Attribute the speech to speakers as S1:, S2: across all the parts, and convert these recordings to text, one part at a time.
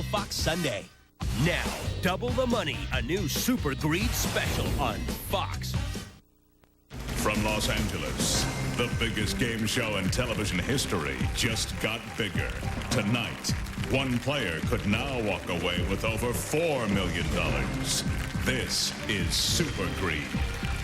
S1: Fox Sunday. Now, Double the Money, a new Super Greed special on Fox.
S2: From Los Angeles, the biggest game show in television history just got bigger. Tonight, one player could now walk away with over $4 million. This is Super Greed.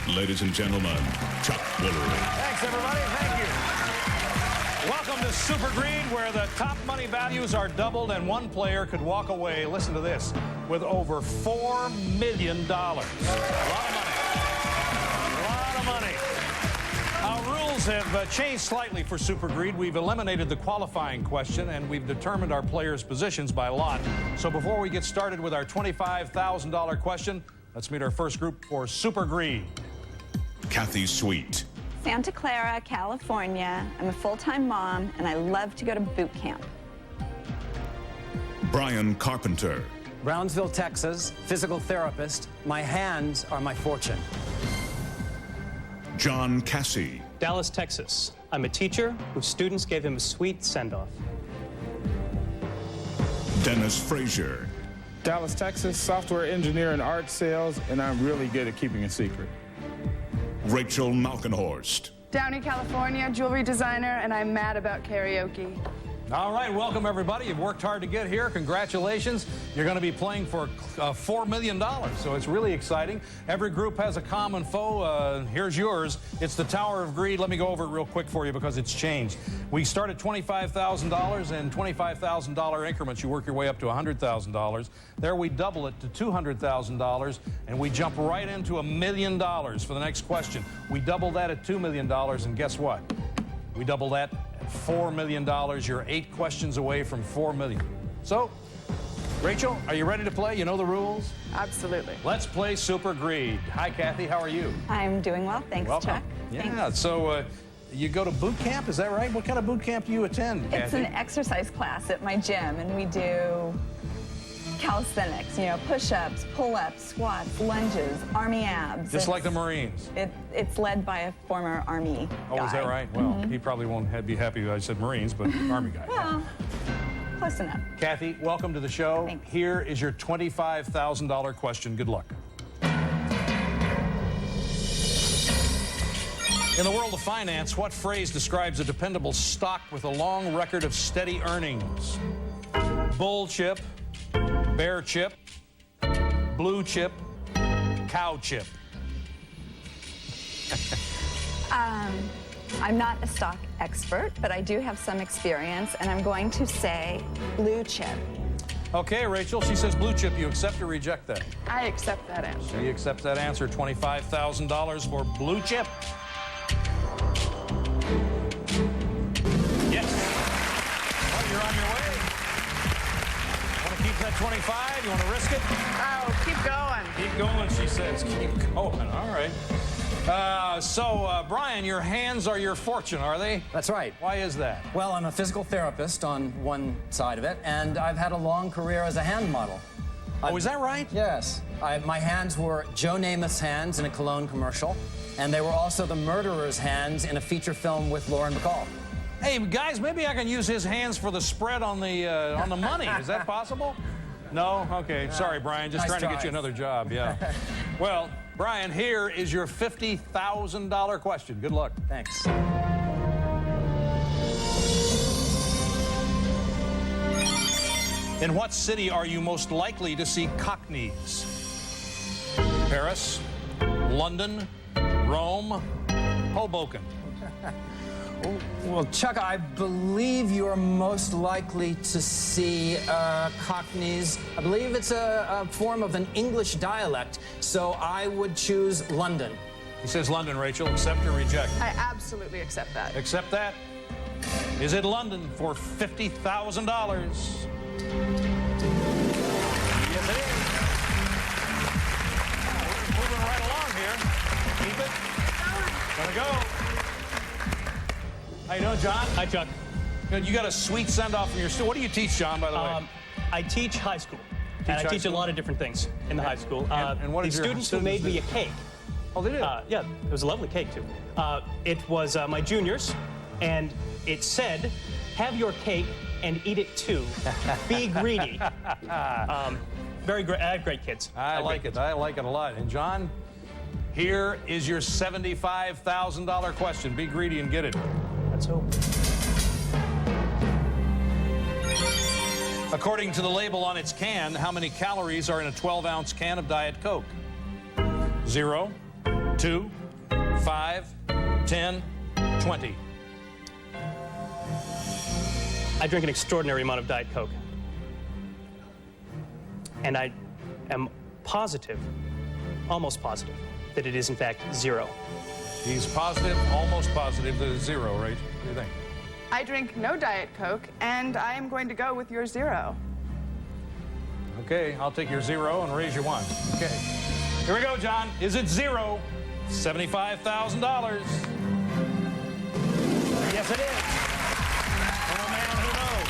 S2: Ladies and gentlemen, Chuck Woolery.
S3: Thanks, everybody. Thank you. Welcome to Super Greed, where the top money values are doubled and one player could walk away, listen to this, with over $4 million. A lot of money. A lot of money. Our rules have changed slightly for Super Greed. We've eliminated the qualifying question, and we've determined our players' positions by lot. So before we get started with our $25,000 question, let's meet our first group for Super Greed.
S2: Kathy Sweet.
S4: Santa Clara, California. I'm a full-time mom, and I love to go to boot camp.
S2: Brian Carpenter.
S5: Brownsville, Texas, physical therapist. My hands are my fortune.
S2: John Cassie.
S6: Dallas, Texas. I'm a teacher whose students gave him a sweet send-off.
S2: Dennis Frazier.
S7: Dallas, Texas, software engineer in art sales, and I'm really good at keeping a secret.
S2: Rachel Malkenhorst.
S8: Downey, California, jewelry designer, and I'm mad about karaoke.
S3: All right, welcome, everybody. You've worked hard to get here. Congratulations. You're going to be playing for $4 million, so it's really exciting. Every group has a common foe. Here's yours. It's the Tower of Greed. Let me go over it real quick for you because it's changed. We start at $25,000 in $25,000 increments. You work your way up to $100,000. There we double it to $200,000, and we jump right into $1 million for the next question. We double that at $2 million, and guess what? We double that at $4 million. You're 8 questions away from $4 million. So, Rachel, are you ready to play? You know the rules?
S8: Absolutely.
S3: Let's play Super Greed. Hi, Kathy. How are you?
S4: I'm doing well, thanks,
S3: Welcome.
S4: Chuck.
S3: Yeah,
S4: Thanks.
S3: so you go to boot camp, is that right? What kind of boot camp do you attend, Kathy?
S4: It's an exercise class at my gym, and we do calisthenics, you know, push-ups, pull-ups, squats, lunges, army abs.
S3: Just like the Marines.
S4: It's led by a former Army guy.
S3: Oh, is that right? Well, he probably won't be happy that I said Marines, but Army guy.
S4: Well, close enough.
S3: Kathy, welcome to the show.
S4: Thanks.
S3: Here is your $25,000 question. Good luck. In the world of finance, what phrase describes a dependable stock with a long record of steady earnings? Bull chip, bear chip, blue chip, cow chip.
S4: I'm not a stock expert, but I do have some experience, and I'm going to say blue chip.
S3: Okay, Rachel, she says blue chip. You accept or reject that?
S8: I accept that answer.
S3: She accepts that answer. $25,000 for blue chip. Yes. Well, you're on your way. Want to keep that 25? You want to risk it?
S8: Oh, keep going.
S3: Keep going, she says. Keep going. All right. Brian, your hands are your fortune, are they?
S5: That's right.
S3: Why is that?
S5: Well, I'm a physical therapist on one side of it, and I've had a long career as a hand model.
S3: Oh, is that right?
S5: Yes. My hands were Joe Namath's hands in a cologne commercial, and they were also the murderer's hands in a feature film with Lauren Bacall.
S3: Hey, guys, maybe I can use his hands for the spread on the money. Is that possible? No? Okay. Sorry, Brian. Just
S5: Nice
S3: trying to get
S5: try.
S3: you another job. Yeah. Well, Brian, here is your $50,000 question. Good luck.
S5: Thanks.
S3: In what city are you most likely to see cockneys? Paris, London, Rome, Hoboken.
S5: Well, Chuck, I believe you're most likely to see Cockneys. I believe it's a form of an English dialect, so I would choose London.
S3: He says London, Rachel. Accept or reject?
S8: I absolutely accept that.
S3: Accept that. Is it London for $50,000? Yes, it is. We're moving right along here. Keep it. Gonna go. How you doing, John?
S6: Hi, Chuck.
S3: Good. You got a sweet send-off from your student. What do you teach, John, by the way?
S6: I teach high school. And
S3: high
S6: I teach
S3: school?
S6: a lot of different things in the high school.
S3: And what
S6: the
S3: did your
S6: students who
S3: students
S6: made me
S3: do?
S6: a cake.
S3: Oh, they did?
S6: Yeah, it was a lovely cake, too. It was my juniors, and it said, have your cake and eat it too. Be greedy. Great kids.
S3: I like it. I like it a lot. And John, here is your $75,000 question. Be greedy and get it.
S6: Let's hope.
S3: According to the label on its can, how many calories are in a 12-ounce can of Diet Coke? 0, 2, 5, 10, 20.
S6: I drink an extraordinary amount of Diet Coke. And I am positive, almost positive, that it is in fact 0.
S3: He's positive, almost positive that it's 0, right? What do you think?
S8: I drink no Diet Coke, and I am going to go with your 0.
S3: Okay, I'll take your 0 and raise your 1. Okay. Here we go, John. Is it 0? $75,000.
S9: Yes, it is. From a man who knows.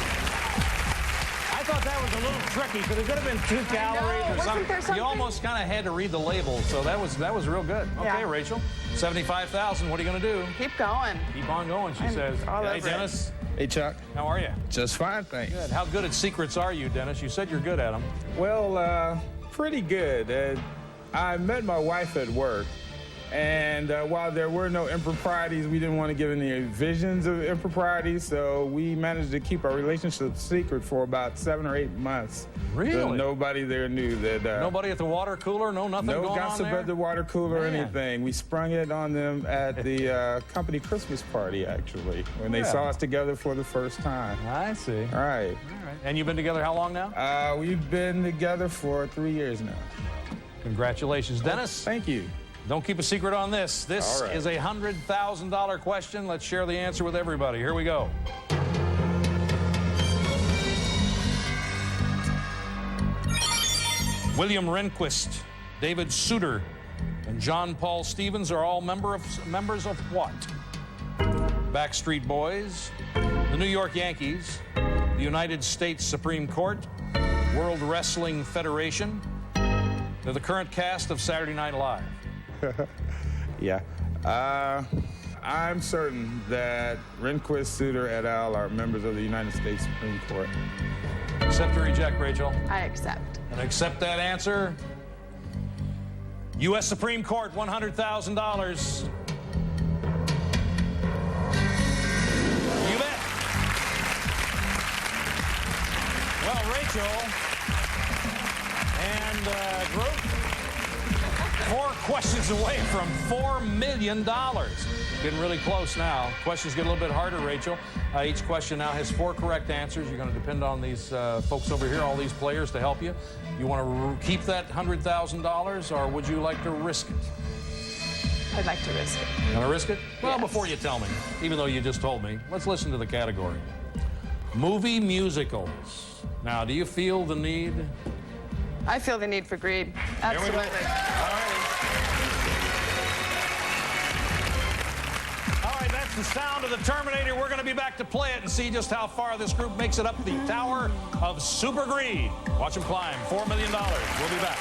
S9: I thought that was a little tricky because it could have been 2 calories or
S8: Wasn't there something?
S3: You almost kind of had to read the label, so that was real good. Okay,
S8: Yeah.
S3: Rachel, $75,000. What are you going to do?
S8: Keep going.
S3: Keep on going, she
S8: I'm
S3: says.
S8: all
S3: Hey,
S8: over it.
S3: Dennis,
S7: Hey, Chuck.
S3: how are you?
S7: Just fine, thanks.
S3: Good. How good at secrets are you, Dennis? You said you're good at them.
S7: Well, pretty good. I met my wife at work, and while there were no improprieties, we didn't want to give any visions of improprieties, so we managed to keep our relationship secret for about 7 or 8 months.
S3: Really?
S7: So nobody there knew that.
S3: Nobody at the water cooler? Nothing
S7: No
S3: going on
S7: gossip
S3: there?
S7: at the water cooler or
S3: Man.
S7: anything. We sprung it on them at the company Christmas party, actually, when they
S3: Yeah.
S7: saw us together for the first time.
S3: I see.
S7: All right.
S3: All right. And you've been together how long now?
S7: We've been together for 3 years now.
S3: Congratulations, Dennis.
S7: Thank you.
S3: Don't keep a secret on this. This
S7: All right.
S3: is a $100,000 question. Let's share the answer with everybody. Here we go. William Rehnquist, David Souter, and John Paul Stevens are all members of what? Backstreet Boys, the New York Yankees, the United States Supreme Court, World Wrestling Federation. They're the current cast of Saturday Night Live.
S7: Yeah. I'm certain that Rehnquist, Souter, et al. Are members of the United States Supreme Court.
S3: Accept or reject, Rachel?
S8: I accept.
S3: And accept that answer. U.S. Supreme Court, $100,000. You bet. Well, Rachel and group, 4 questions away from $4 million. Getting really close now. Questions get a little bit harder, Rachel. Each question now has 4 correct answers. You're going to depend on these folks over here, all these players, to help you. You want to keep that $100,000, or would you like to risk it?
S8: I'd like to risk it.
S3: You want to risk it? Well,
S8: Yes.
S3: before you tell me, even though you just told me, let's listen to the category. Movie musicals. Now, do you feel the need?
S8: I feel the need for greed. Absolutely.
S3: All right, that's the sound of the Terminator. We're going to be back to play it and see just how far this group makes it up the Tower of Super Greed. Watch them climb. $4 million. We'll be back.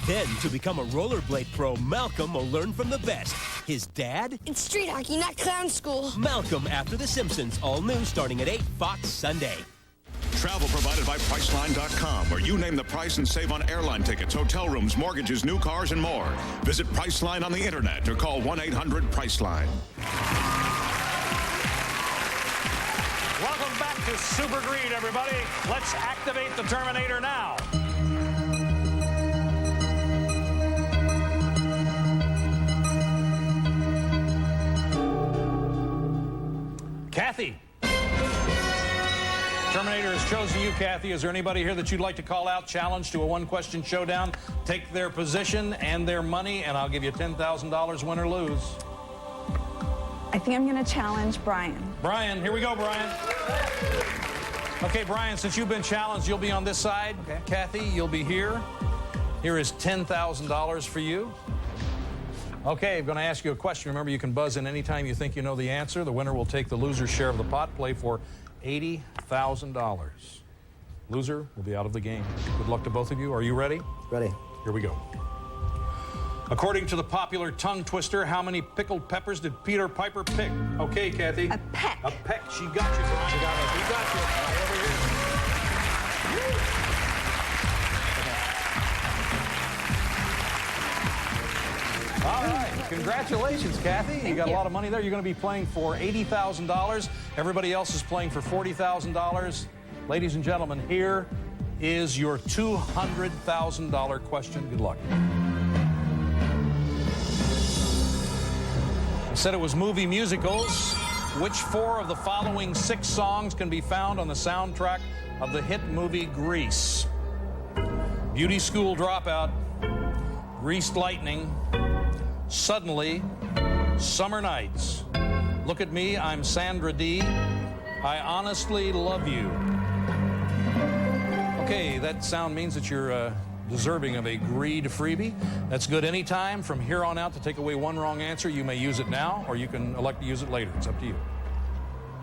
S1: Then, to become a rollerblade pro, Malcolm will learn from the best. His dad,
S10: It's street hockey, not clown school.
S1: Malcolm After the Simpsons, all new starting at 8, Fox Sunday.
S2: Travel provided by Priceline.com, where you name the price and save on airline tickets, hotel rooms, mortgages, new cars, and more. Visit Priceline on the internet or call 1-800-PRICELINE.
S3: Welcome back to Super Greed, everybody. Let's activate the Terminator now. Kathy. Terminator has chosen you, Kathy. Is there anybody here that you'd like to call out, challenge to a 1-question showdown? Take their position and their money, and I'll give you $10,000, win or lose.
S4: I think I'm going to challenge Brian.
S3: Brian, here we go, Brian. Okay, Brian, since you've been challenged, you'll be on this side. Okay. Kathy, you'll be here. Here is $10,000 for you. Okay, I'm going to ask you a question. Remember, you can buzz in anytime you think you know the answer. The winner will take the loser's share of the pot, play for $80,000. Loser will be out of the game. Good luck to both of you. Are you ready?
S11: Ready.
S3: Here we go. According to the popular tongue twister, how many pickled peppers did Peter Piper pick? Okay, Kathy.
S4: A peck.
S3: A peck. She got you, Brian. She got you. He got you. Right over here. All right. Congratulations, Kathy. You got a lot of money there. You're going to be playing for $80,000. Everybody else is playing for $40,000. Ladies and gentlemen, here is your $200,000 question. Good luck. I said it was movie musicals. Which 4 of the following 6 songs can be found on the soundtrack of the hit movie Grease? Beauty School Dropout, Greased Lightning, Suddenly, Summer Nights, Look at Me, I'm Sandra Dee, I Honestly Love You. Okay, that sound means that you're deserving of a Greed freebie. That's good anytime from here on out to take away one wrong answer. You may use it now, or you can elect to use it later. It's up to you.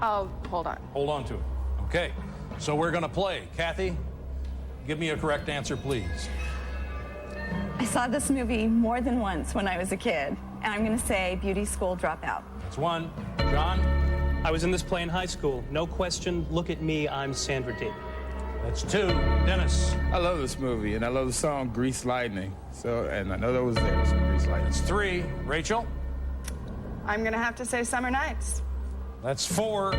S8: Oh, hold on.
S3: Hold on to it. Okay, so we're going to play. Kathy, give me a correct answer, please.
S4: I saw this movie more than once when I was a kid, and I'm going to say Beauty School Dropout.
S3: That's 1. John?
S6: I was in this play in high school. No question. Look at me. I'm Sandra Dee.
S3: That's 2. Dennis?
S7: I love this movie, and I love the song Greased Lightning. So, and I know that was there, so Greased Lightning.
S3: That's 3. Rachel?
S8: I'm going to have to say Summer Nights.
S3: That's 4.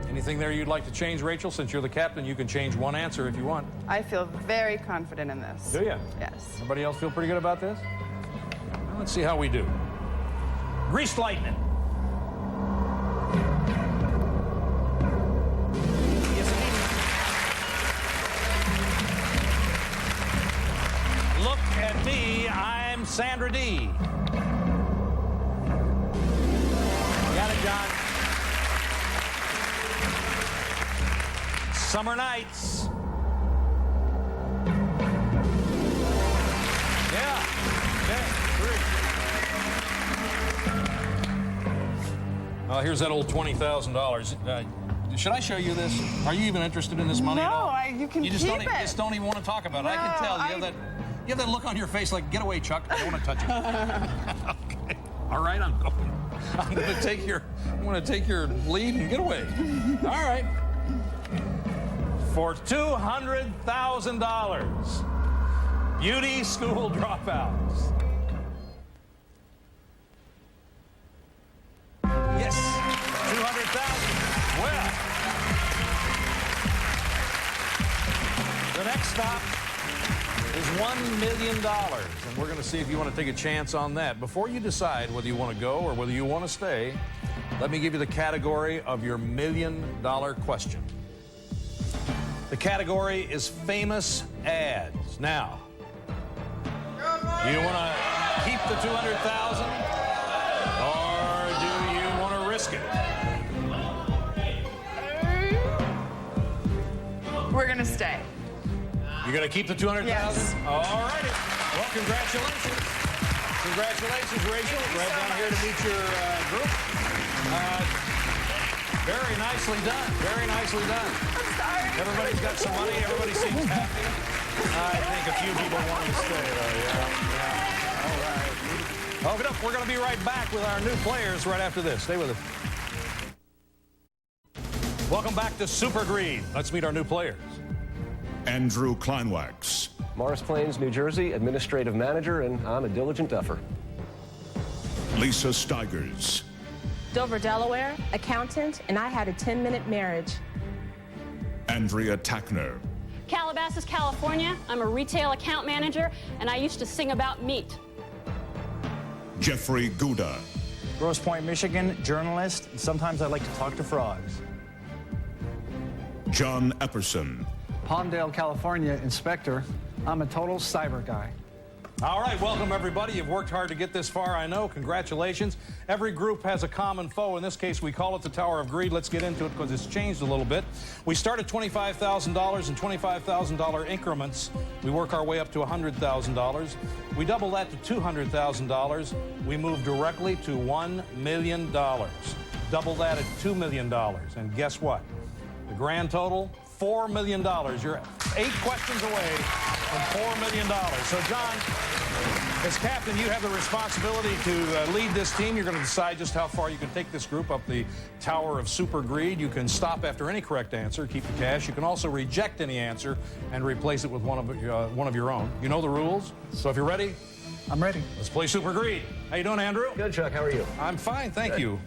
S3: Anything there you'd like to change, Rachel? Since you're the captain, you can change one answer if you want.
S8: I feel very confident in this.
S3: Do you?
S8: Yes.
S3: Everybody else feel pretty good about this? Well, let's see how we do. Greased Lightning. Look at me, I'm Sandra Dee. Got it, John. Summer Nights. Yeah. Okay, 3. Here's that old $20,000. Should I show you this? Are you even interested in this money at all?
S8: No, you can
S3: You just
S8: keep
S3: don't,
S8: it.
S3: You just don't even want to talk about it. I can tell. You have that look on your face like, get away, Chuck. I don't want to touch it. Okay. All right, I'm going to take your lead and get away. All right. For $200,000, Beauty School Dropouts. Yes, $200,000. Well, the next stop is $1 million, and we're going to see if you want to take a chance on that. Before you decide whether you want to go or whether you want to stay, let me give you the category of your $1 million question. The category is famous ads. Now, do you want to keep the $200,000, or do you want to risk it?
S8: We're going to stay.
S3: You're going to keep the $200,000?
S8: Yes.
S3: All righty. Well, congratulations. Congratulations, Rachel. Right down here to meet your group. Very nicely done. Very nicely done.
S8: I'm sorry.
S3: Everybody's got some money. Everybody seems happy. I think a few people want to stay, though. Yeah. All right. Open up. We're going to be right back with our new players right after this. Stay with us. Welcome back to Super Greed. Let's meet our new players.
S2: Andrew Kleinwax.
S11: Morris Plains, New Jersey, administrative manager, and I'm a diligent duffer.
S2: Lisa Steigers.
S12: Dover, Delaware, accountant, and I had a 10-minute marriage.
S2: Andrea Tackner.
S13: Calabasas, California. I'm a retail account manager, and I used to sing about meat.
S2: Jeffrey Gouda.
S14: Grosse Pointe, Michigan, journalist, and sometimes I like to talk to frogs.
S2: John Epperson.
S15: Palmdale, California, inspector. I'm a total cyber guy.
S3: All right, welcome everybody. You've worked hard to get this far, I know. Congratulations. Every group has a common foe. In this case, we call it the Tower of Greed. Let's get into it because it's changed a little bit. We start at $25,000 in $25,000 increments. We work our way up to $100,000. We double that to $200,000. We move directly to $1 million. Double that at $2 million. And guess what? The grand total, $4 million. You're 8 questions away from $4 million. So, John, As captain, you have the responsibility to lead this team. You're going to decide just how far you can take this group up the tower of super greed. You can stop after any correct answer, keep the cash. You can also reject any answer and replace it with one of your own. You know the rules, so if you're ready,
S15: I'm ready.
S3: Let's play Super Greed. How you doing, Andrew?
S11: Good, Chuck. How are you?
S3: I'm fine, thank you.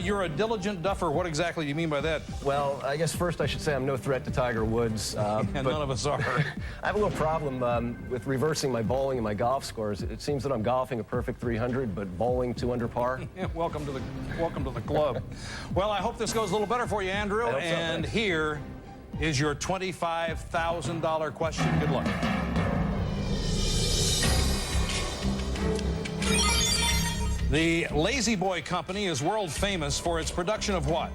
S3: You're a diligent duffer. What exactly do you mean by that?
S11: Well, I guess first I should say I'm no threat to Tiger Woods.
S3: And none of us are.
S11: I have a little problem with reversing my bowling and my golf scores. It seems that I'm golfing a perfect 300, but bowling 2 under par.
S3: Welcome to the club. Well, I hope this goes a little better for you, Andrew.
S11: I hope so,
S3: and
S11: thanks.
S3: here is your $25,000 question. Good luck. The Lazy Boy Company is world famous for its production of what?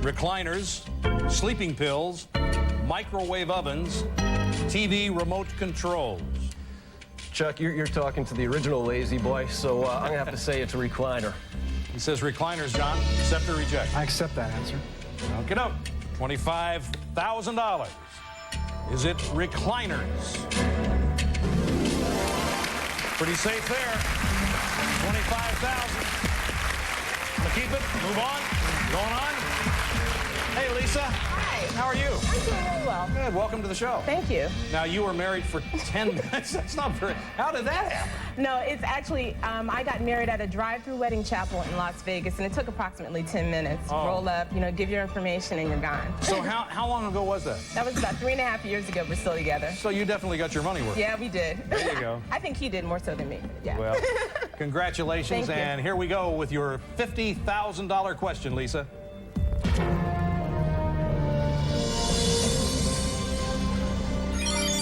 S3: Recliners, sleeping pills, microwave ovens, TV remote controls.
S11: Chuck, you're talking to the original Lazy Boy, so I'm going to have to say it's a recliner.
S3: He says recliners, John. Accept or reject?
S15: I accept that answer.
S3: Okey doke. $25,000. Is it recliners? Pretty safe there. 25,000. Gonna keep it. Move on. Going on. Hey, Lisa.
S12: Hi.
S3: How are you?
S12: I'm doing really well.
S3: Good. Welcome to the show.
S12: Thank you.
S3: Now, you were married for 10 minutes. That's not very... How did that happen?
S12: No, it's actually, I got married at a drive-through wedding chapel in Las Vegas, and it took approximately 10 minutes.
S3: Oh.
S12: Roll up, give your information, and you're gone.
S3: So how long ago was that?
S12: That was about 3.5 years ago. We're still together.
S3: So you definitely got your money worth.
S12: Yeah, we did.
S3: There you go.
S12: I think he did more so than me. Yeah.
S3: Well, congratulations.
S12: Thank you.
S3: And here we go with your $50,000 question, Lisa.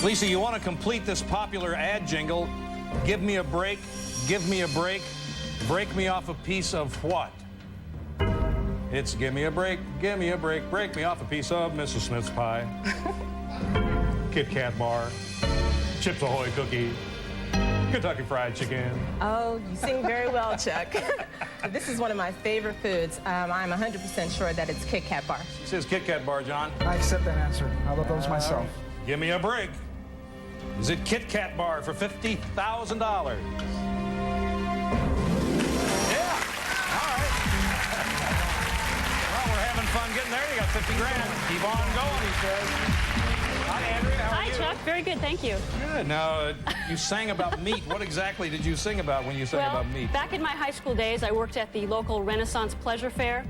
S3: Lisa, you want to complete this popular ad jingle, give me a break, break me off a piece of what? It's give me a break, break me off a piece of Mrs. Smith's pie, Kit Kat bar, Chips Ahoy cookie, Kentucky Fried Chicken.
S12: Oh, you sing very well, Chuck. This is one of my favorite foods. I'm 100% sure that it's Kit Kat bar.
S3: It says Kit Kat bar, John.
S15: I accept that answer. I love those myself.
S3: Give me a break. Is it Kit Kat bar for $50,000? Yeah. All right. Well, we're having fun getting there. You got 50 grand. Keep on going, he says. Hi, Andrea. How are
S13: Hi,
S3: you?
S13: Chuck. Very good, thank you.
S3: Good. Now, you sang about meat. What exactly did you sing about when you sang about meat?
S13: Back in my high school days, I worked at the local Renaissance Pleasure Fair.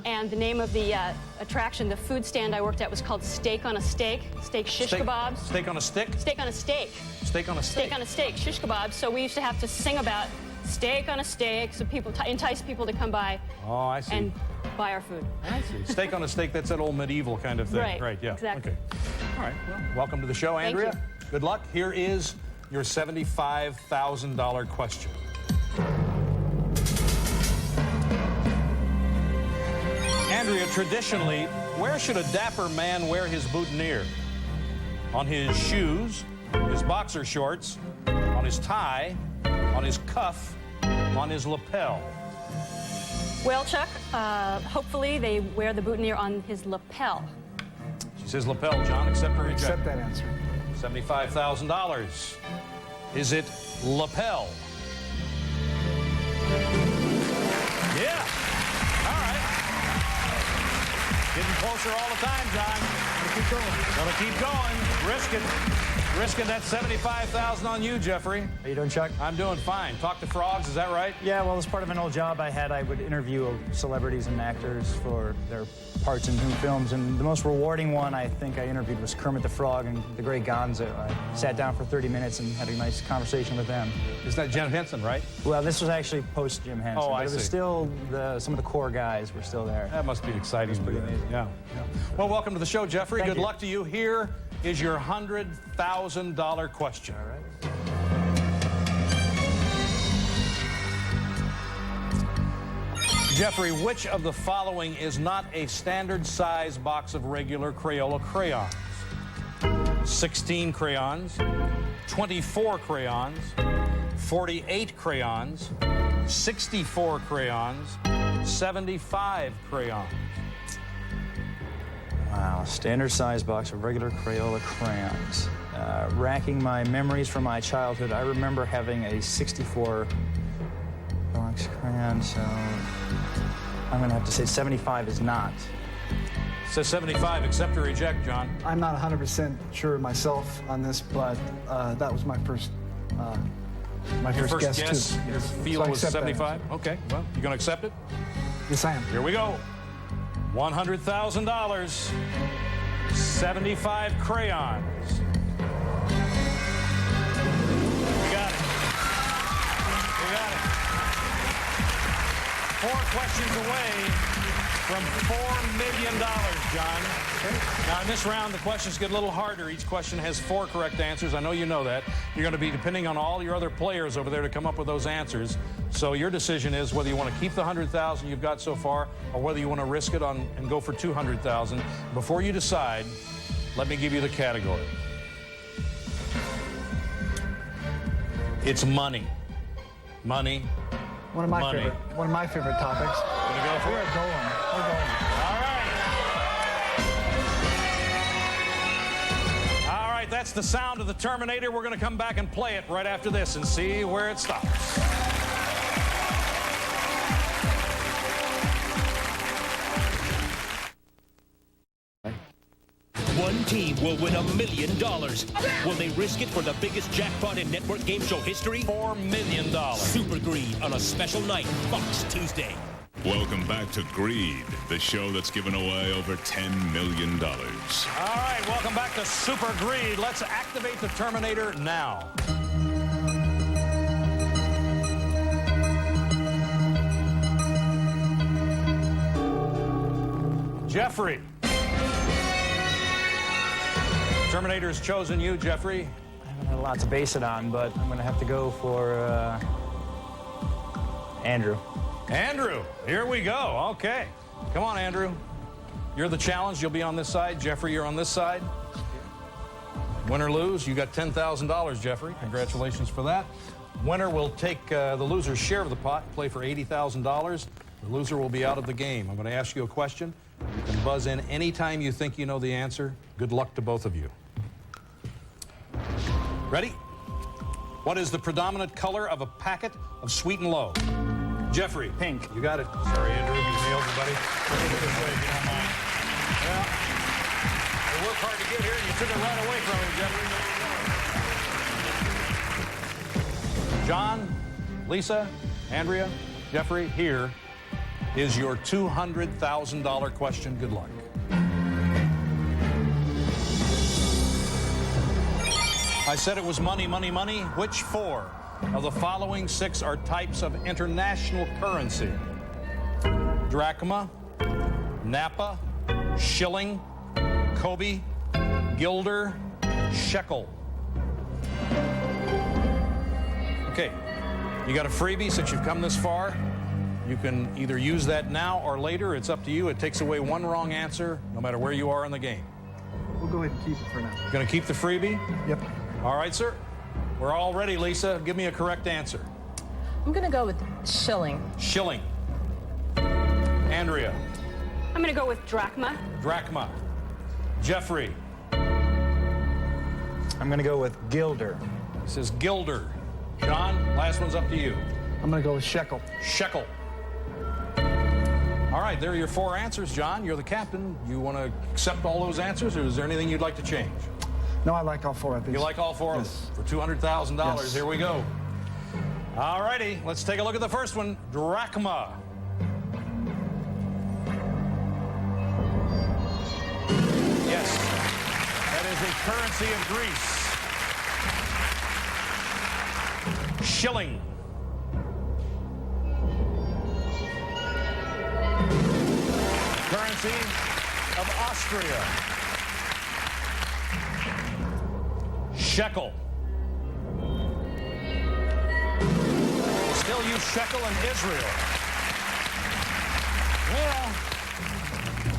S13: And the name of the attraction, the food stand I worked at, was called Steak on a Steak. Steak shish kebabs.
S3: Steak on a stick?
S13: Steak on a steak.
S3: Steak on a steak.
S13: Steak on a steak, shish kebabs. So we used to have to sing about steak on a steak, so people entice people to come by.
S3: Oh, I see.
S13: And buy our food.
S3: I see. Steak on a steak, that's that old medieval kind of thing.
S13: Right,
S3: yeah.
S13: exactly.
S3: Okay. All right, well, welcome to the show,
S13: Thank
S3: Andrea.
S13: you.
S3: Good luck. Here is your $75,000 question. Andrea, traditionally, where should a dapper man wear his boutonniere? On his shoes, his boxer shorts, on his tie, on his cuff, on his lapel?
S13: Well, Chuck, hopefully they wear the boutonniere on his lapel.
S3: She says lapel, John. Accept or reject?
S15: Accept that answer.
S3: $75,000. Is it lapel? Yeah. All right. Getting closer all the time, John. Gonna keep going. Risking that $75,000 on you, Jeffrey.
S14: How you doing, Chuck?
S3: I'm doing fine. Talk to frogs, is that right?
S14: Yeah, well, as part of an old job I had, I would interview celebrities and actors for their parts in new films, and the most rewarding one I think I interviewed was Kermit the Frog and the great Gonzo. I sat down for 30 minutes and had a nice conversation with them.
S3: Isn't that Jim Henson, right?
S14: Well, this was actually post Jim Henson.
S3: Oh,
S14: but
S3: I
S14: it was
S3: see.
S14: still some of the core guys were still there.
S3: That must be exciting.
S14: It was pretty amazing.
S3: Yeah. Well, welcome to the show, Jeffrey.
S14: Thank
S3: Good
S14: you.
S3: luck to you. Here is your $100,000 question. All right. Jeffrey, which of the following is not a standard size box of regular Crayola crayons? 16 crayons, 24 crayons, 48 crayons, 64 crayons, 75 crayons.
S14: Wow, standard size box of regular Crayola crayons. Racking my memories from my childhood, I remember having a 64 box crayon, so I'm going to have to say 75 is not.
S3: Says 75. Accept or reject, John?
S15: I'm not 100% sure myself on this, but that was my first guess too.
S3: Your feel was 75? Okay, well, you going to accept it?
S15: Yes, I am.
S3: Here we go. $100,000. 75 crayons. You got it. You got it. 4 questions away from $4 million, John. Now, in this round, the questions get a little harder. Each question has 4 correct answers. I know you know that. You're going to be depending on all your other players over there to come up with those answers. So your decision is whether you want to keep the $100,000 you've got so far or whether you want to risk it and go for $200,000. Before you decide, let me give you the category. It's money. Money.
S15: One of my favorite topics.
S3: Gonna go for it?
S15: We're going.
S3: All right, that's the sound of the Terminator. We're going to come back and play it right after this and see where it stops.
S1: One team will win $1 million. Will they risk it for the biggest jackpot in network game show history?
S3: $4 million.
S1: Super Greed on a special night, Fox Tuesday.
S2: Welcome back to Greed, the show that's given away over $10 million.
S3: All right, welcome back to Super Greed. Let's activate the Terminator now. Jeffrey. Terminator's chosen you, Jeffrey.
S14: I haven't had a lot to base it on, but I'm going to have to go for Andrew.
S3: Andrew, here we go. Okay. Come on, Andrew. You're the challenge. You'll be on this side. Jeffrey, you're on this side. Win or lose, you got $10,000, Jeffrey. Congratulations for that. Winner will take the loser's share of the pot, play for $80,000. The loser will be out of the game. I'm going to ask you a question. You can buzz in anytime you think you know the answer. Good luck to both of you. Ready? What is the predominant color of a packet of Sweet and Low? Jeffrey.
S14: Pink.
S3: You got it. Sorry, Andrew. You nailed it, buddy. This way, if you don't mind. Yeah. They worked hard to get here, and you took it right away from him, Jeffrey. John, Lisa, Andrea, Jeffrey, here is your $200,000 question. Good luck. I said it was money, money, money. Which 4 of the following 6 are types of international currency? Drachma, Napa, shilling, Kobe, guilder, shekel. Okay, you got a freebie since you've come this far. You can either use that now or later. It's up to you. It takes away 1 wrong answer, no matter where you are in the game.
S15: We'll go ahead and keep it for now.
S3: You're going to keep the freebie?
S15: Yep.
S3: All right, sir. We're all ready, Lisa. Give me a correct answer.
S12: I'm going to go with shilling.
S3: Shilling. Andrea.
S13: I'm going to go with drachma.
S3: Drachma. Jeffrey.
S14: I'm going to go with guilder.
S3: This is guilder. John, last one's up to you.
S15: I'm going to go with shekel.
S3: Shekel. All right, there are your 4 answers, John. You're the captain. You want to accept all those answers, or is there anything you'd like to change?
S15: No, I like all 4 of these.
S3: You like all 4 of them? For $200,000,
S15: Yes.
S3: Here we go. All righty, let's take a look at the first one. Drachma. Yes, that is a currency of Greece. Shilling. Currency of Austria. Shekel. We'll still use shekel in Israel. Well,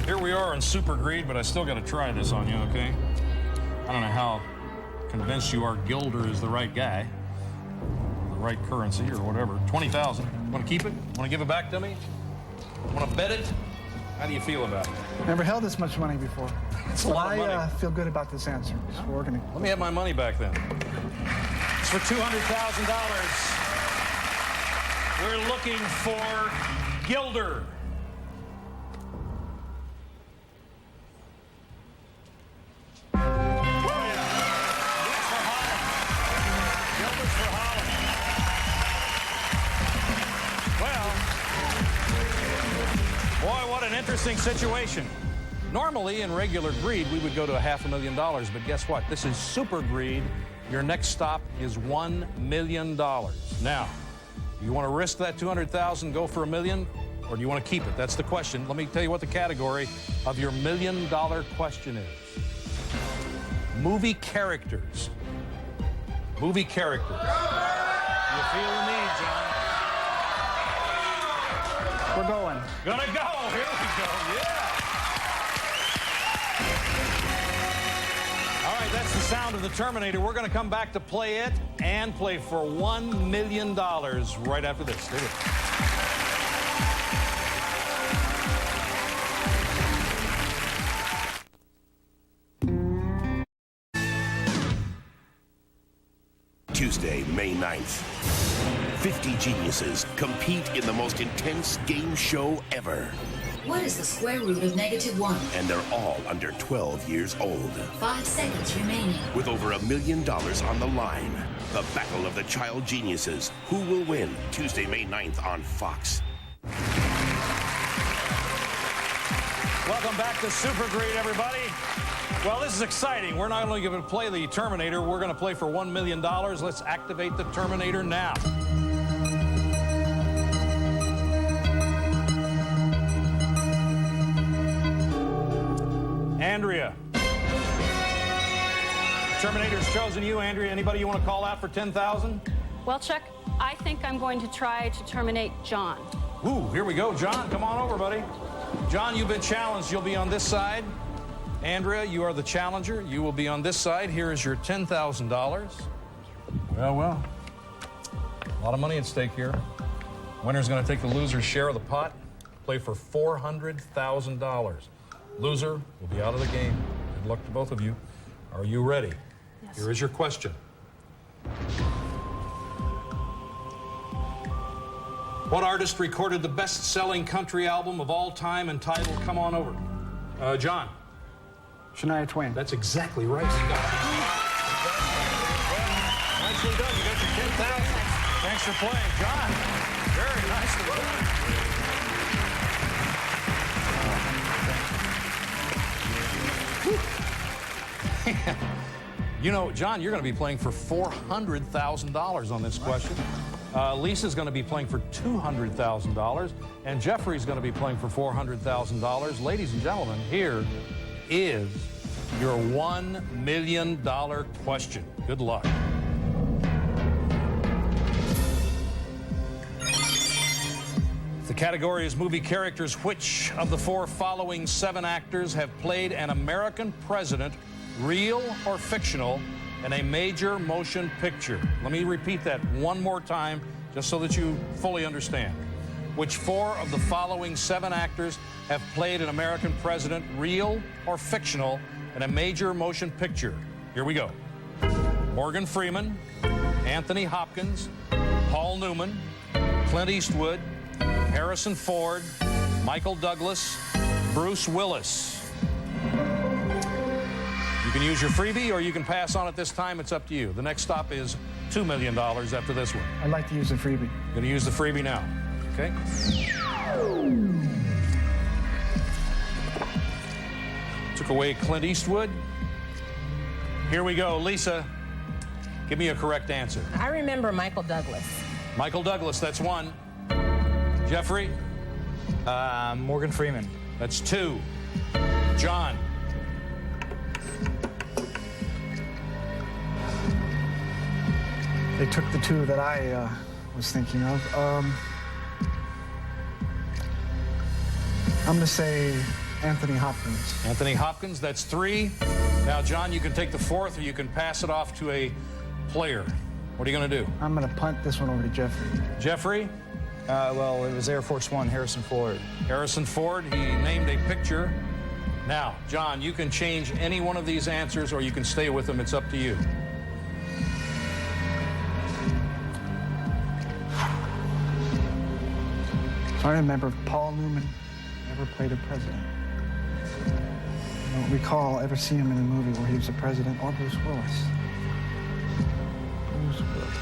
S3: here we are in Super Greed, but I still got to try this on you, okay? I don't know how convinced you are guilder is the right guy, the right currency or whatever. 20,000. Want to keep it? Want to give it back to me? Want to bet it? How do you feel about it?
S15: Never held this much money before.
S3: That's a lot of money.
S15: I feel good about this answer. So we're gonna...
S3: Let me have my money back then. It's for $200,000. We're looking for Gilder. Boy, what an interesting situation. Normally, in regular greed, we would go to $500,000, but guess what? This is super greed. Your next stop is $1 million. Now, you want to risk that $200,000, go for $1 million, or do you want to keep it? That's the question. Let me tell you what the category of your $1 million question is. Movie characters. Movie characters. You feel the need, John?
S15: We're going.
S3: Gonna go. Here we go. Yeah. All right, that's the sound of the Terminator. We're going to come back to play it and play for $1 million right after this. Stay with us.
S16: Tuesday, May 9th. 50 geniuses compete in the most intense game show ever.
S17: What is the square root of -1?
S16: And they're all under 12 years old.
S17: 5 seconds remaining.
S16: With over $1 million on the line. The Battle of the Child Geniuses. Who will win? Tuesday, May 9th on Fox.
S3: Welcome back to Super Greed, everybody. Well, this is exciting. We're not only going to play the Terminator, we're going to play for $1 million. Let's activate the Terminator now. Andrea. Terminator's chosen you, Andrea. Anybody you want to call out for $10,000?
S13: Well, Chuck, I think I'm going to try to terminate John.
S3: Ooh, here we go. John, come on over, buddy. John, you've been challenged. You'll be on this side. Andrea, you are the challenger. You will be on this side. Here is your $10,000. Well. A lot of money at stake here. Winner's going to take the loser's share of the pot. Play for $400,000. Loser will be out of the game. Good luck to both of you. Are you ready?
S13: Yes.
S3: Here is your question. What artist recorded the best-selling country album of all time entitled Come On Over? John.
S15: Shania Twain.
S3: That's exactly right. You got it. Nicely done. You got your $10,000. Thanks for playing, John. Very nicely done. You know, John, you're going to be playing for $400,000 on this question. Lisa's going to be playing for $200,000, and Jeffrey's going to be playing for $400,000. Ladies and gentlemen, here is your $1 million question. Good luck. The category is movie characters. Which of the 4 following 7 actors have played an American president, real or fictional, in a major motion picture? Let me repeat that one more time, just so that you fully understand. Which 4 of the following 7 actors have played an American president, real or fictional, in a major motion picture? Here we go. Morgan Freeman, Anthony Hopkins, Paul Newman, Clint Eastwood, Harrison Ford, Michael Douglas, Bruce Willis. You can use your freebie or you can pass on at this time. It's up to you. The next stop is $2 million after this one.
S15: I'd like to use the freebie.
S3: Going to use the freebie now. Okay. Took away Clint Eastwood. Here we go. Lisa, give me a correct answer.
S12: I remember Michael Douglas.
S3: Michael Douglas, that's 1. Jeffrey?
S14: Morgan Freeman.
S3: That's 2. John?
S15: They took the 2 that I was thinking of. I'm going to say Anthony Hopkins.
S3: Anthony Hopkins, that's 3. Now, John, you can take the 4th or you can pass it off to a player. What are you going to do?
S15: I'm going to punt this one over to Jeffrey.
S3: Jeffrey?
S14: Well, it was Air Force One, Harrison Ford.
S3: Harrison Ford, he named a picture Now, John, you can change any one of these answers or you can stay with them. It's up to you.
S15: I remember Paul Newman never played a president. I don't recall ever seeing him in a movie where he was a president, or Bruce Willis. Bruce Willis.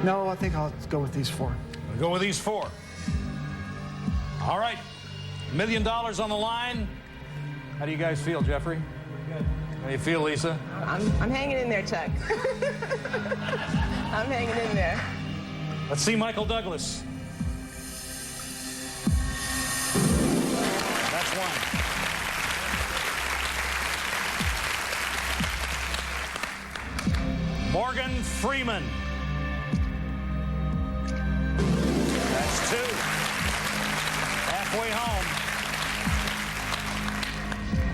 S15: No, I think I'll go with these four.
S3: We'll go with these four. All right. $1 million on the line. How do you guys feel, Jeffrey? Good. How do you feel, Lisa?
S12: I'm hanging in there, Chuck. I'm hanging in there.
S3: Let's see Michael Douglas. That's one. Morgan Freeman. That's two. Halfway home.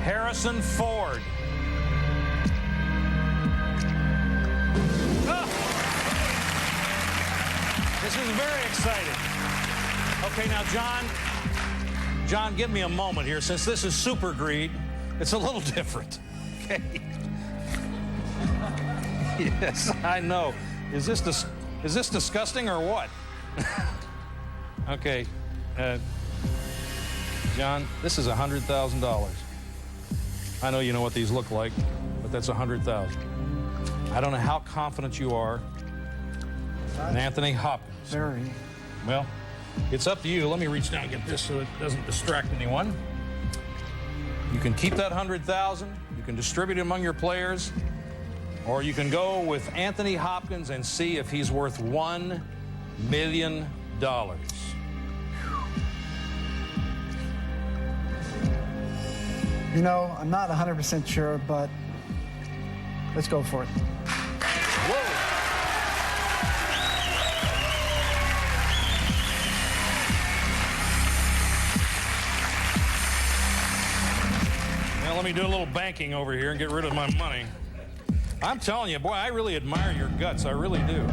S3: Harrison Ford. Oh. This is very exciting. Okay, now, John, give me a moment here. Since this is Super Greed, it's a little different. Okay. Yes, I know. Is this disgusting or what? Okay, John, this is $100,000. I know you know what these look like, but that's $100,000. I don't know how confident you are in Anthony Hopkins.
S15: Very.
S3: Well, it's up to you. Let me reach down and get this so it doesn't distract anyone. You can keep that $100,000. You can distribute it among your players. Or you can go with Anthony Hopkins and see if he's worth $1 million.
S15: You know, I'm not 100% sure, but let's go for it.
S3: Whoa. Well, let me do a little banking over here and get rid of my money. I'm telling you, boy, I really admire your guts. I really do.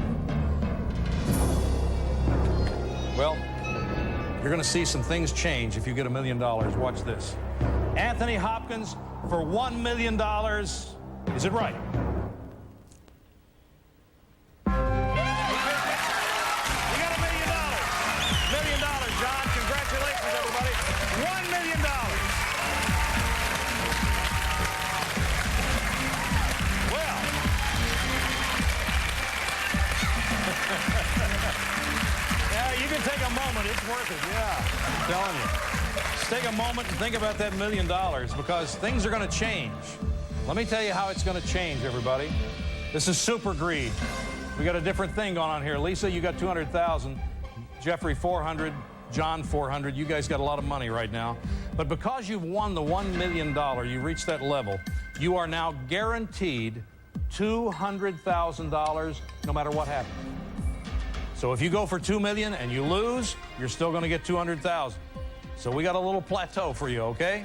S3: Well, you're going to see some things change if you get $1 million. Watch this. Anthony Hopkins for $1 million. Is it right? You got $1 million. $1 million, John. Congratulations, everybody. $1 million. Well. Yeah, you can take a moment. It's worth it. Yeah, I'm telling you. Just take a moment and think about that $1 million because things are going to change. Let me tell you how it's going to change, everybody. This is Super Greed. We got a different thing going on here. Lisa, you got $200,000. Jeffrey, $400. John, $400. You guys got a lot of money right now. But because you've won the $1 million, you reached that level, you are now guaranteed $200,000 no matter what happens. So if you go for $2 million and you lose, you're still going to get $200,000. So we got a little plateau for you, okay?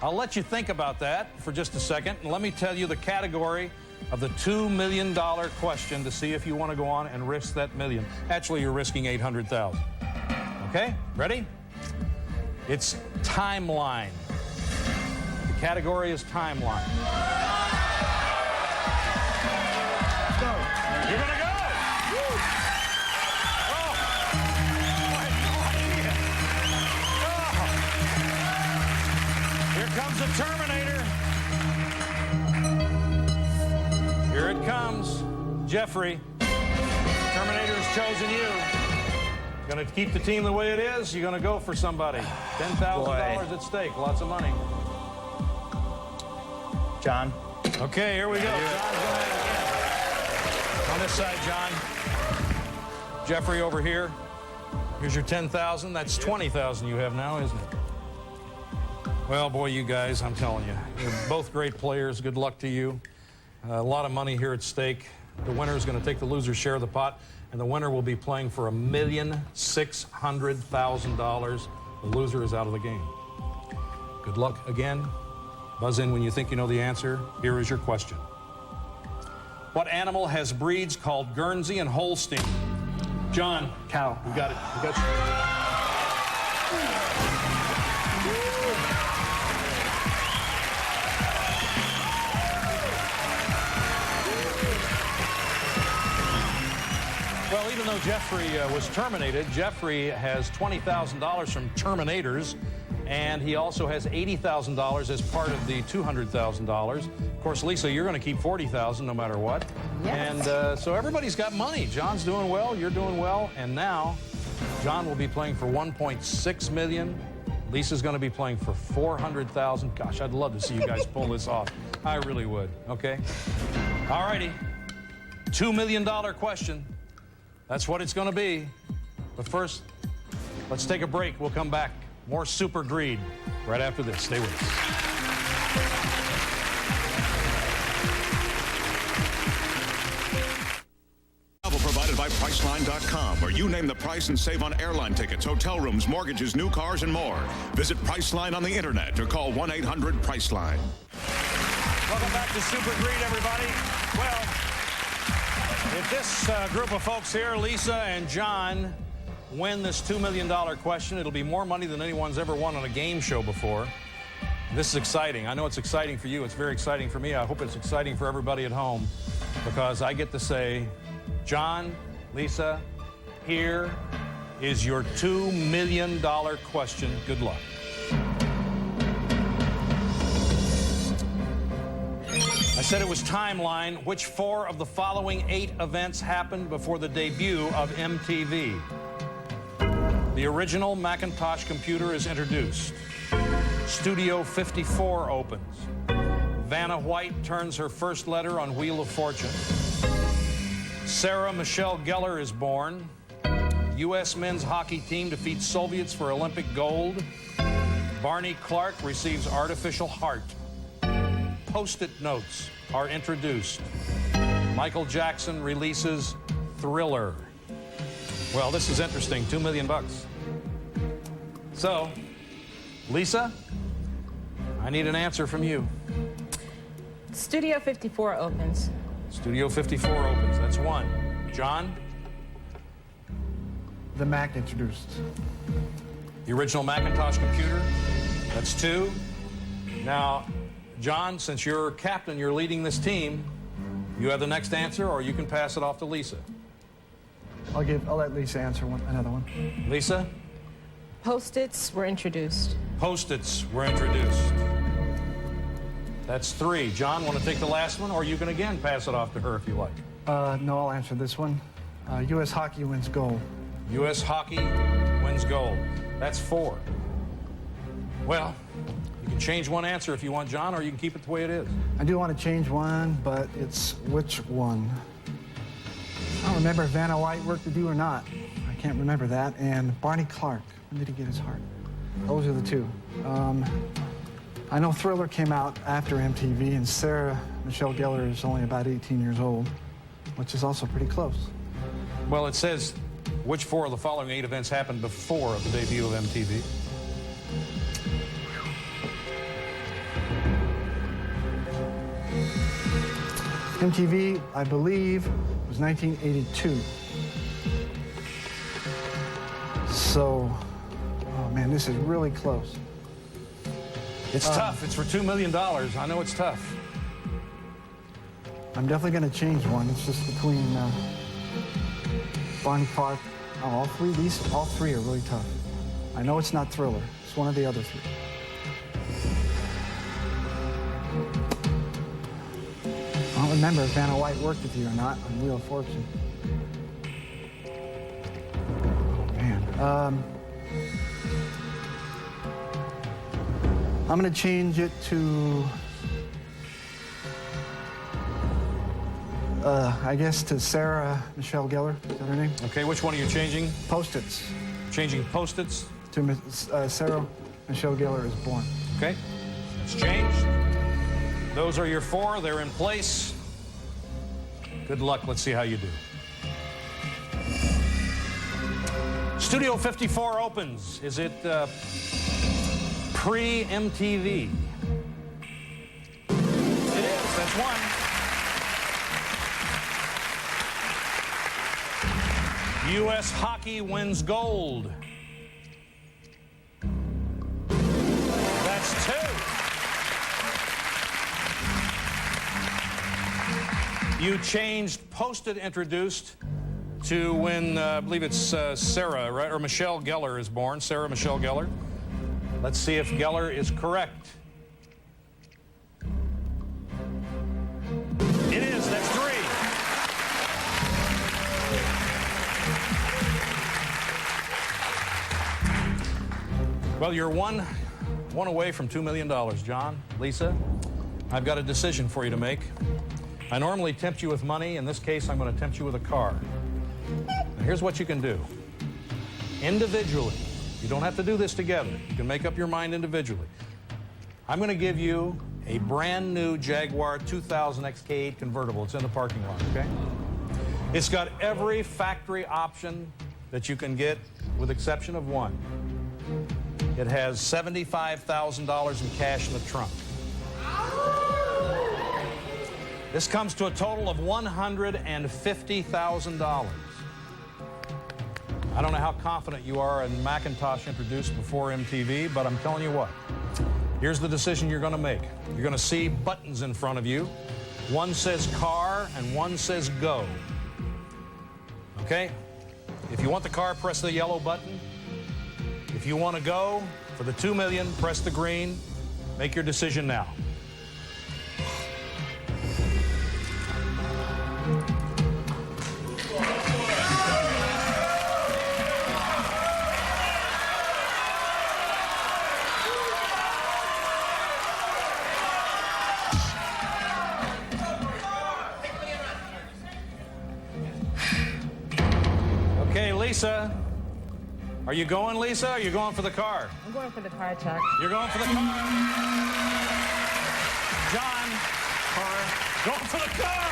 S3: I'll let you think about that for just a second, and let me tell you the category of the $2 million question to see if you want to go on and risk that million. Actually, you're risking $800,000. Okay? Ready? It's timeline. The category is timeline. Go. You're going to go. Woo. Oh. Here comes the Terminator. Here it comes. Jeffrey, Terminator has chosen you. Going to keep the team the way it is? You're going to go for somebody. $10,000 at stake. Lots of money.
S14: John.
S3: Okay, here we go. John's going at it again. On this side, John. Jeffrey over here. Here's your $10,000. That's $20,000 you have now, isn't it? Well, boy, you guys, I'm telling you, you're both great players. Good luck to you. A lot of money here at stake. The winner is going to take the loser's share of the pot, and the winner will be playing for $1,600,000. The loser is out of the game. Good luck again. Buzz in when you think you know the answer. Here is your question. What animal has breeds called Guernsey and Holstein? John.
S15: Cow.
S3: You got it. You got it. Well, even though Jeffrey was terminated, Jeffrey has $20,000 from Terminators, and he also has $80,000 as part of the $200,000. Of course, Lisa, you're going to keep $40,000 no matter what.
S4: Yes.
S3: And so everybody's got money. John's doing well, you're doing well, and now John will be playing for $1.6 million. Lisa's going to be playing for $400,000. Gosh, I'd love to see you guys pull this off. I really would. Okay. All righty. $2 million question. That's what it's going to be. But first, let's take a break. We'll come back. More Super Greed right after this. Stay with us.
S2: Travel provided by Priceline.com, where you name the price and save on airline tickets, hotel rooms, mortgages, new cars, and more. Visit Priceline on the internet or call 1-800-PRICELINE.
S3: Welcome back to Super Greed, everybody. Well, if this group of folks here, Lisa and John, win this $2 million question, it'll be more money than anyone's ever won on a game show before. This is exciting. I know it's exciting for you. It's very exciting for me. I hope it's exciting for everybody at home, because I get to say, John, Lisa, here is your $2 million question. Good luck. I said it was timeline. Which 4 of the following 8 events happened before the debut of MTV? The original Macintosh computer is introduced. Studio 54 opens. Vanna White turns her first letter on Wheel of Fortune. Sarah Michelle Gellar is born. U.S. men's hockey team defeats Soviets for Olympic gold. Barney Clark receives artificial heart. Post-it notes are introduced. Michael Jackson releases Thriller. Well, this is interesting. $2 million. So, Lisa, I need an answer from you.
S12: Studio 54 opens.
S3: Studio 54 opens. That's 1. John?
S15: The Mac introduced.
S3: The original Macintosh computer. That's 2. Now, John, since you're captain, you're leading this team, you have the next answer, or you can pass it off to Lisa.
S15: I'll let Lisa answer another one.
S3: Lisa?
S12: Post-its were introduced.
S3: Post-its were introduced. That's 3. John, want to take the last one, or you can again pass it off to her if you like?
S15: No, I'll answer this one. U.S. hockey wins gold.
S3: U.S. hockey wins gold. That's 4. Well, you can change one answer if you want, John, or you can keep it the way it is.
S15: I do want to change one, but it's which one? I don't remember if Vanna White worked with you or not. I can't remember that. And Barney Clark, when did he get his heart? Those are the 2. I know Thriller came out after MTV, and Sarah Michelle Gellar is only about 18 years old, which is also pretty close.
S3: Well, it says which 4 of the following 8 events happened before the debut of MTV.
S15: MTV, I believe, was 1982. So, oh man, this is really close.
S3: It's tough. It's for $2 million. I know it's tough.
S15: I'm definitely going to change one. It's just between Barney Clark. Oh, all 3 are really tough. I know it's not Thriller. It's one of the other 3. I don't remember if Vanna White worked with you or not on Wheel of Fortune. Oh, man. I'm going to change it to, I guess, to Sarah Michelle Gellar. Is that her name?
S3: Okay, which one are you changing?
S15: Post-its.
S3: Changing Post-its?
S15: To Sarah Michelle Gellar is born.
S3: Okay, it's changed. Those are your 4. They're in place. Good luck. Let's see how you do. Studio 54 opens. Is it pre-MTV? It is. That's one. U.S. hockey wins gold. That's two. You changed posted introduced to when, I believe it's Sarah, right? Or Michelle Gellar is born. Sarah Michelle Gellar. Let's see if Gellar is correct. It is. That's three. Well, you're one away from $2 million, John. Lisa, I've got a decision for you to make. I normally tempt you with money. In this case, I'm going to tempt you with a car. Now, here's what you can do. Individually, you don't have to do this together. You can make up your mind individually. I'm going to give you a brand new Jaguar 2000 XK8 convertible. It's in the parking lot, okay? It's got every factory option that you can get, with exception of one. It has $75,000 in cash in the trunk. This comes to a total of $150,000. I don't know how confident you are in Macintosh introduced before MTV, but I'm telling you what. Here's the decision you're going to make. You're going to see buttons in front of you. One says car and one says go. Okay? If you want the car, press the yellow button. If you want to go for the $2 million, press the green. Make your decision now. Okay, Lisa. Are you going, Lisa? Or are you going for the car?
S12: I'm going for the car, Chuck.
S3: You're going for the car. John, going for the car.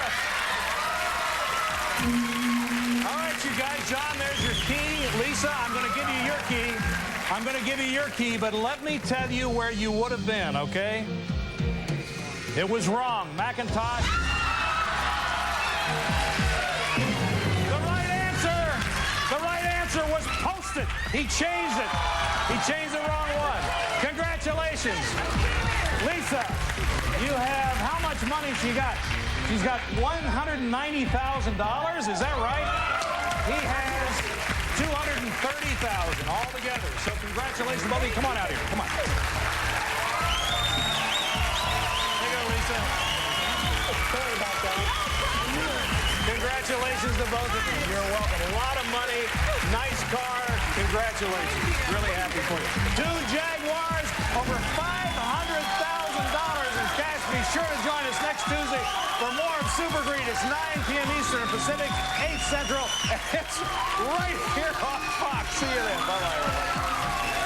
S3: All right, you guys. John, there's your key. Lisa, I'm going to give you your key. I'm going to give you your key, but let me tell you where you would have been, okay? It was wrong. Macintosh. The right answer was posted. He changed it. He changed the wrong one. Congratulations. Lisa, you have, how much money she got? She's got $190,000. Is that right? He has $230,000 altogether. So congratulations, Bobby. Come on out here. Come on. There you go, Lisa. Sorry about that. Congratulations to both of you. You're welcome. A lot of money, nice car. Congratulations. Really happy for you. Two Jaguars, over $500,000 in cash. Be sure to join us next Tuesday for more of Super Greed. It's 9 p.m. Eastern and Pacific, 8 Central. It's right here on Fox. See you then. Bye-bye, everybody.